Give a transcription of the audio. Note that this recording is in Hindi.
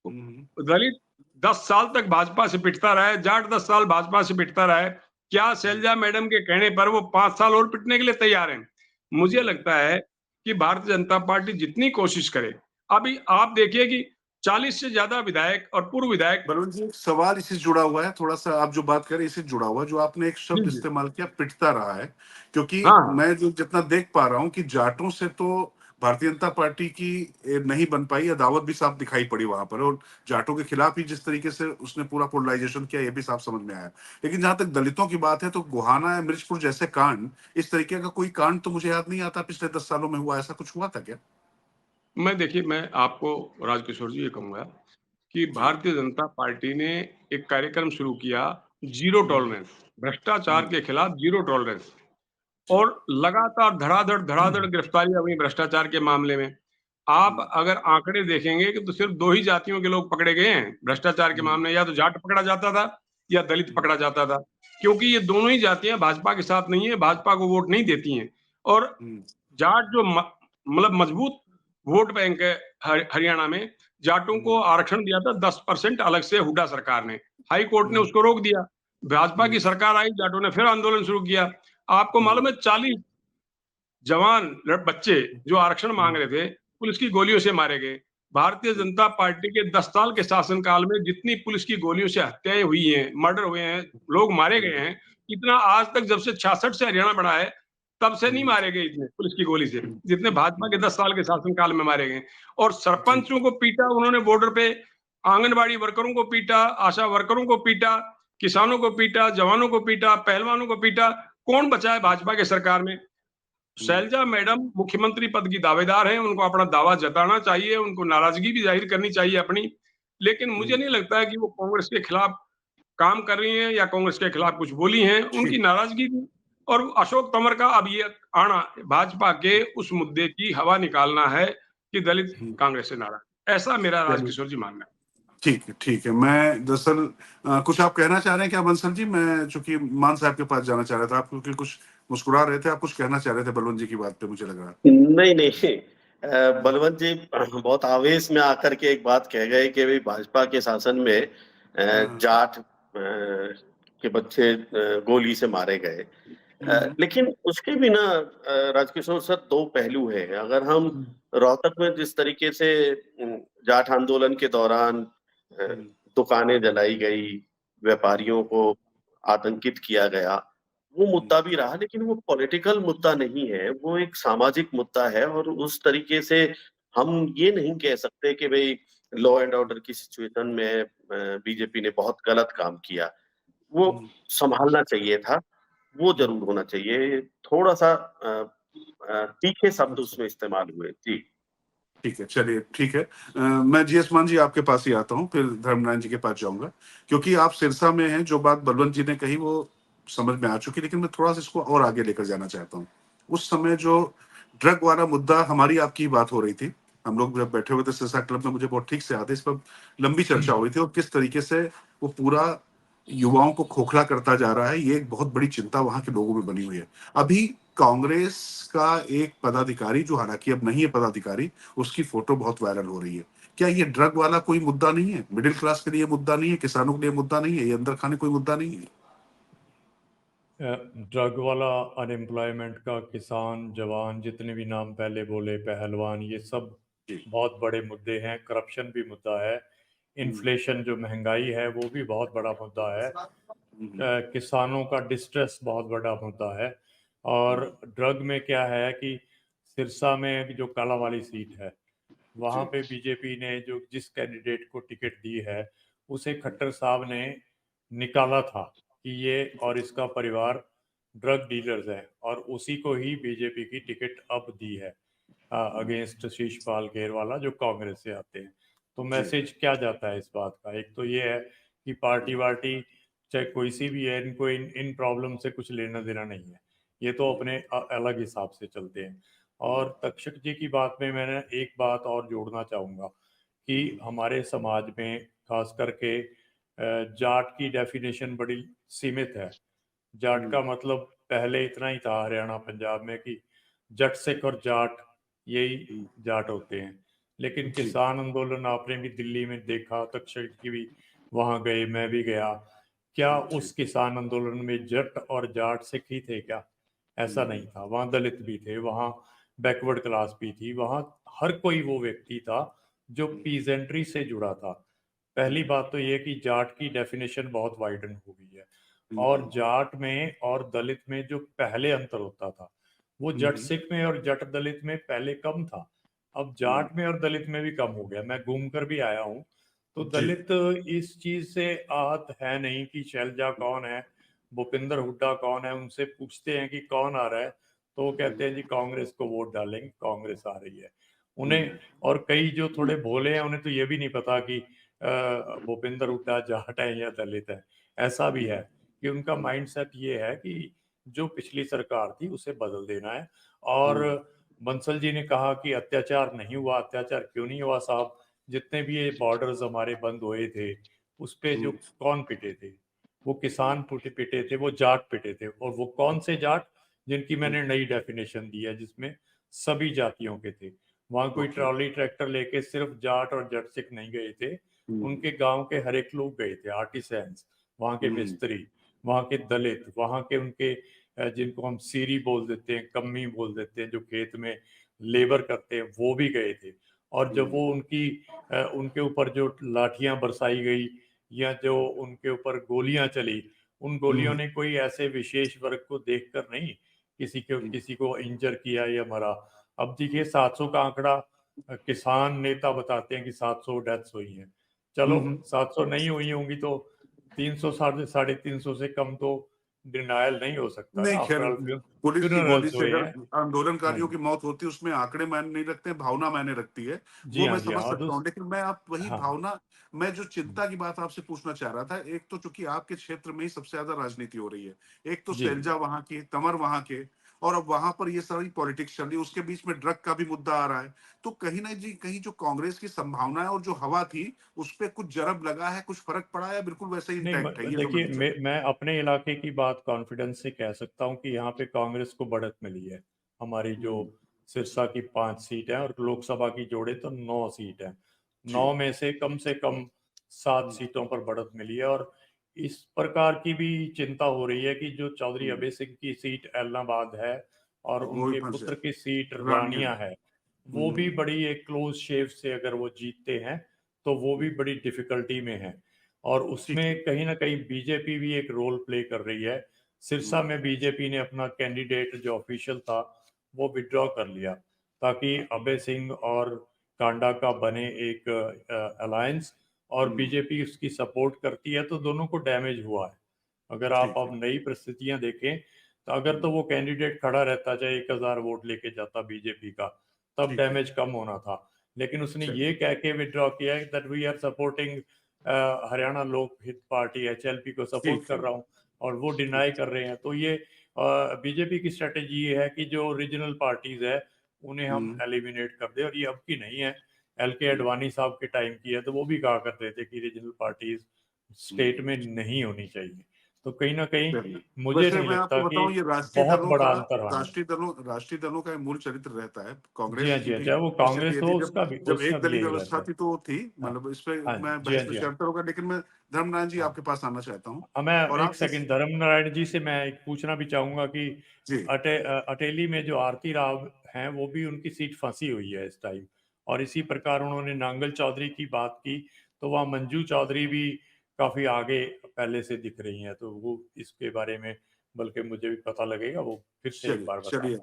दलित 10 साल तक भाजपा से पिटता रहा है, जाट 10 साल भाजपा से पिटता रहा है। क्या शैलजा मैडम के कहने पर वो 5 साल और पिटने के लिए तैयार हैं? मुझे लगता है कि भारतीय जनता पार्टी जितनी कोशिश करे, अभी आप देखिए कि 40 से ज्यादा विधायक और पूर्व विधायक। बलवंत जी, एक सवाल इससे जुड़ा हुआ है, थोड़ा सा आप जो बात करें इससे जुड़ा हुआ है, जो आपने एक जी, शब्द जी। इस्तेमाल किया पिटता रहा है, क्योंकि हाँ, मैं जो जितना देख पा रहा हूं कि जाटों से तो भारतीय जनता पार्टी की नहीं बन पाई, अदावत भी साफ दिखाई पड़ी वहां पर, और जाटों के खिलाफ ही जिस तरीके से उसने पूरा पोलराइजेशन किया ये भी साफ समझ में आया। लेकिन जहां तक दलितों की बात है तो गोहाना या मिर्चपुर जैसे कांड, इस तरीके का कोई कांड तो मुझे याद नहीं आता पिछले 10 सालों में हुआ, ऐसा कुछ हुआ था क्या? मैं आपको राजकिशोर जी ये कहूँगा कि जी। भारतीय जनता पार्टी ने एक कार्यक्रम शुरू किया, ज़ीरो टॉलरेंस, भ्रष्टाचार हम्म, के खिलाफ ज़ीरो टॉलरेंस। जी। और लगातार धड़ाधड़ गिरफ्तारियां हुई भ्रष्टाचार के मामले में। आप हम्म, अगर आंकड़े देखेंगे कि तो सिर्फ 2 ही जातियों के लोग पकड़े गए हैं भ्रष्टाचार के हम्म, मामले में, या तो जाट पकड़ा जाता था या दलित हम्म, पकड़ा जाता था। क्योंकि ये दोनों ही जातियां भाजपा के साथ नहीं है, भाजपा को वोट नहीं देती हैं। और हम्म, जाट जो मतलब मजबूत वोट बैंक है हरियाणा में, जाटों को हम्म, आरक्षण दिया था 10% अलग से हुड्डा सरकार ने। हाई कोर्ट ने हम्म, उसको रोक दिया। भाजपा की हम्म, सरकार आई, जाटों ने फिर आंदोलन शुरू किया। आपको हम्म, मालूम है 40 जवान बच्चे जो आरक्षण मांग हम्म, रहे थे, पुलिस की गोलियों से मारे गए। भारतीय जनता पार्टी के 10 साल के शासनकाल में जितनी पुलिस की गोलियों से हत्याएं हुई हैं, मर्डर हुए हैं, लोग मारे गए हैं, इतना आज तक जब से 66 से हरियाणा बना है, तब से नहीं हम्म, मारे गए इतने पुलिस की गोली से, जितने भाजपा के हम्म, 10 साल के शासनकाल में मारे गए। और जी। सरपंचों को पीटा उन्होंने बॉर्डर पे, आंगनबाड़ी वर्करों को पीटा, आशा वर्करों को पीटा, किसानों को पीटा, जवानों को पीटा, पहलवानों को पीटा। कौन बचा है भाजपा की सरकार में? हम्म, शैलजा मैडम मुख्यमंत्री पद की दावेदार हैं, उनको अपना दावा जताना चाहिए, उनको नाराजगी भी जाहिर करनी चाहिए अपनी। लेकिन मुझे हम्म, नहीं लगता है कि वो कांग्रेस के खिलाफ काम कर रही हैं या कांग्रेस के खिलाफ कुछ बोली हैं, उनकी ठीक। नाराजगी थी। और अशोक तंवर का अब ये आना भाजपा के उस मुद्दे की हवा निकालना है कि दलित हम्म, कांग्रेस से नाराज। ऐसा मेरा चलिए, राजकिशोर जी मानना है। ठीक है, ठीक है। मैं दरअसल कुछ आप कहना चाह रहे हैं क्या बंसल जी? मैं चूंकि मान साहब के पास जाना चाह रहा था, आप क्योंकि कुछ मुस्कुरा रहे थे, आप कुछ कहना चाह रहे थे बलवंत जी की बात पे, मुझे लग रहा। नहीं नहीं, बलवंत जी बहुत आवेश में आकर के एक बात कह गए कि भाई भाजपा के शासन में हाँ, जाट के बच्चे गोली से मारे गए। हम्म, लेकिन उसके भी ना राजकिशोर सर दो पहलू है। अगर हम हम्म, रोहतक में जिस तरीके से जाट आंदोलन के दौरान अ, हम्म, दुकानें जलाई गई, व्यापारियों को आतंकित किया गया, वो हम्म, मुद्दा भी रहा, लेकिन वो पॉलिटिकल मुद्दा नहीं है, वो एक सामाजिक मुद्दा है। और उस तरीके से हम ये नहीं कह सकते कि भाई लॉ एंड ऑर्डर की सिचुएशन में बीजेपी ने बहुत गलत काम किया। वो हम्म, संभालना चाहिए था, वो हम्म, ज़रूर होना चाहिए। थोड़ा-सा तीखे शब्द अच्छा, उसमें इस्तेमाल हुए। जी। ठीक है, चलिए, ठीक है। मैं जीएस मान जी आपके पास ही आता हूँ, फिर धर्मनारायण जी के पास जाऊंगा, क्योंकि आप सिरसा में हैं। जो बात बलवंत जी ने कही वो समझ में आ चुकी, लेकिन मैं थोड़ा सा इसको और आगे लेकर जाना चाहता हूँ। उस समय जो ड्रग वाला मुद्दा, हमारी आपकी ही बात हो रही थी, हम लोग जब बैठे हुए थे सिरसा क्लब में, मुझे बहुत ठीक से याद है, इस पर लंबी चर्चा हुई थी, और किस तरीके से वो पूरा युवाओं को खोखला करता जा रहा है, ये एक बहुत बड़ी चिंता वहां के लोगों में बनी हुई है। अभी कांग्रेस का एक पदाधिकारी, जो हालांकि अब नहीं है पदाधिकारी, उसकी फोटो बहुत वायरल हो रही है। क्या ये ड्रग वाला कोई मुद्दा नहीं है? मिडिल क्लास के लिए मुद्दा नहीं है? किसानों के लिए मुद्दा नहीं है? ये अंदर खाने कोई मुद्दा नहीं है? ड्रग वाला, अनएम्प्लॉयमेंट का, किसान, जवान, जितने भी नाम पहले बोले, पहलवान, ये सब जी। बहुत बड़े मुद्दे हैं। करप्शन भी मुद्दा है। हम्म, इन्फ्लेशन जो महंगाई है वो भी बहुत बड़ा मुद्दा है। हम्म, किसानों का डिस्ट्रेस बहुत बड़ा मुद्दा है। और हम्म, ड्रग में क्या है कि सिरसा में जो काला वाली सीट है, वहाँ जी। पे बीजेपी ने जो जिस कैंडिडेट को टिकट दी है, उसे खट्टर साहब ने निकाला था कि ये और इसका परिवार ड्रग डीलर्स हैं, और उसी को ही बीजेपी की टिकट अब दी है अगेंस्ट शीशपाल घेरवाला जो कांग्रेस से आते हैं। तो जी। मैसेज क्या जाता है इस बात का? एक तो ये है कि पार्टी वार्टी चाहे कोई सी भी है, इनको इन प्रॉब्लम से कुछ लेना देना नहीं है। ये तो अपने अलग हिसाब से चलते हैं। और तक्षक जी की बात में मैंने एक बात और जोड़ना चाहूँगा कि हमारे समाज में खास करके जाट की डेफिनेशन बड़ी सीमित है। जाट का मतलब पहले इतना ही था हरियाणा पंजाब में कि जट सिख और जाट, यही जाट होते हैं। लेकिन जी। किसान आंदोलन आपने भी दिल्ली में देखा, तक्षक की भी वहां गए, मैं भी गया। क्या जी। उस किसान आंदोलन में जट और जाट सिख ही थे क्या? ऐसा नहीं था, वहां दलित भी थे, वहां बैकवर्ड क्लास भी थी, वहां हर कोई वो व्यक्ति था जो पीजेंट्री से जुड़ा था। पहली बात तो ये कि जाट की डेफिनेशन बहुत वाइडन हो गई है, और जाट में और दलित में जो पहले अंतर होता था वो जट सिख में और जट दलित में पहले कम था। अब जाट में और दलित में भी कम हो गया। मैं घूम कर भी आया हूँ, तो जी। दलित इस चीज से आहत है नहीं कि शैलजा कौन है, भूपिंदर हुड्डा कौन है। उनसे पूछते हैं कि कौन आ रहा है, तो वो कहते हैं जी कांग्रेस को वोट डालेंगे, कांग्रेस आ रही है उन्हें। और कई जो थोड़े भोले हैं उन्हें तो ये भी नहीं पता कि भूपिंदर हुड्डा जाट है या दलित है। ऐसा भी है कि उनका माइंडसेट ये है कि जो पिछली सरकार थी उसे बदल देना है। और बंसल जी ने कहा कि अत्याचार नहीं हुआ। अत्याचार क्यों नहीं हुआ साहब? जितने भी ये बॉर्डर्स हमारे बंद हुए थे उस पे जो कौन पिटे थे? वो किसान पिटे थे, वो जाट पिटे थे। और वो कौन से जाट? जिनकी मैंने नई डेफिनेशन दी है, जिसमें सभी जातियों के थे। वहां कोई ट्रॉली ट्रैक्टर लेके सिर्फ जाट और जट सिख नहीं गए थे, उनके गांव के हर एक लोग गए थे, आर्टिसंस, वहां के मिस्त्री, वहां के दलित, वहां के उनके जिनको हम सीरी बोल देते हैं, कम्मी बोल देते हैं, जो खेत में लेबर करते हैं, वो भी गए थे। और जब वो उनके ऊपर जो लाठियां बरसाई गई या जो उनके ऊपर गोलियां चली, उन गोलियों ने कोई ऐसे विशेष वर्ग को देखकर नहीं किसी को इंजर किया या मरा। अब देखिए 700 का आंकड़ा किसान नेता बताते हैं कि 700 डेथ्स हुई हैं। चलो 700 नहीं हुई होंगी तो 300 साढ़े 300 से कम तो डिनायल नहीं हो सकता ना। नहीं, खैर आफ्टर ऑल पुलिस की गोली फ्यूनरल्स से हुए अगर हैं। हाँ आंदोलनकारियों जी, की मौत होती है उसमें आंकड़े मायने नहीं रखते हैं, भावना मायने रखती है। जी वो हाँ, मैं जी समझ हाँ। और सकता हूँ, लेकिन मैं आप वही हाँ, भावना, मैं जो चिंता की बात आपसे पूछना चाह रहा था, एक तो चूंकि आपके क्षेत्र में ही सबसे ज्यादा राजनीति हो रही है, एक तो जी। सैलजा वहां की, तंवर वहां के, और अब वहां पर ये सारी पॉलिटिक्स चल रही है, उसके बीच में ड्रग का भी मुद्दा आ रहा है। तो कहीं ना जी कहीं जो कांग्रेस की संभावनाएं और जो हवा थी उस पर कुछ जरब लगा है, कुछ फर्क पड़ा है, या बिल्कुल वैसे ही नहीं, इंटैक्ट है, ये देखिए समझना चाहता मैं अपने इलाके की बात कॉन्फिडेंस से कह सकता हूँ कि यहाँ पे कांग्रेस को बढ़त मिली है। हमारी जो हूँ। सिरसा की 5 सीट है और लोकसभा की जोड़े तो 9 सीट है। जी। 9 में से कम 7 हम्म, सीटों पर बढ़त मिली है। और इस प्रकार की भी चिंता हो रही है कि जो चौधरी हम्म, अभय सिंह की सीट एलनाबाद है और वो भी उनके फंसे, पुत्र की सीट रानिया। रानिया है, वो भी बड़ी एक क्लोज शेव से अगर वो जीतते हैं तो वो भी बड़ी डिफिकल्टी में है। और ठीक है। उसमें कहीं ना कहीं बीजेपी भी एक रोल प्ले कर रही है। सिरसा में बीजेपी ने अपना कैंडिडेट जो ऑफिशियल था वो विड्रॉ कर लिया, ताकि अभय सिंह और कांडा का बने एक अलायंस, और बीजेपी उसकी सपोर्ट करती है तो दोनों को डैमेज हुआ है। अगर आप ठीक है। अब नई परिस्थितियां देखें तो अगर तो वो कैंडिडेट खड़ा रहता, चाहे 1000 वोट लेके जाता बीजेपी का, तब ठीक है। डैमेज कम होना था। लेकिन उसने ये चलिए। कह के विड्रॉ किया that we are supporting Haryana Lok Hit party HLP को सपोर्ट ठीक कर है। रहा हूँ, और वो ठीक। डिनाई कर रहे हैं। तो ये बीजेपी की स्ट्रेटेजी ये है कि जो रीजनल पार्टीज है उन्हें हम हम्म, एलिमिनेट कर दे। और ये अब की नहीं है, एल के हम्म, अडवाणी साहब के टाइम की है, तो वो भी कहा करते थे कि रीजनल पार्टीज स्टेट हम्म, में नहीं होनी चाहिए। तो कहीं ना कहीं चलिए। मुझे वैसे नहीं मैं लगता आपको कि बताऊं, ये बहुत बड़ा अंतर रहा है। राष्ट्रीय दलों का एक मूल चरित्र रहता है। जी हाँ, कांग्रेस जी की हाँ, भी चाहे वो स्थिति कांग्रेस ये हो, थी, उसका भी जब उसका एक भी दलीय यही व्यवस्था रहता है। थी तो वो थी, हाँ, मतलब इस पे हाँ मैं जी, हाँ बहस जी, हाँ। विचार होगा, लेकिन मैं धर्मनारायण जी हाँ, आपके पास आना चाहता हूँ। मैं और एक आप इस, सेकंड धर्म नारायण जी से मैं एक पूछना भी चाहूंगा कि जी, अटेली में जो आरती राव हैं वो भी उनकी सीट फंसी हुई है इस टाइम। और इसी प्रकार उन्होंने नांगल चौधरी की बात की, तो वहाँ मंजू चौधरी भी काफी आगे पहले से दिख रही हैं। तो वो इसके बारे में बल्कि मुझे भी पता लगेगा, वो फिर से एक चलिए बार चलिए। बताएं।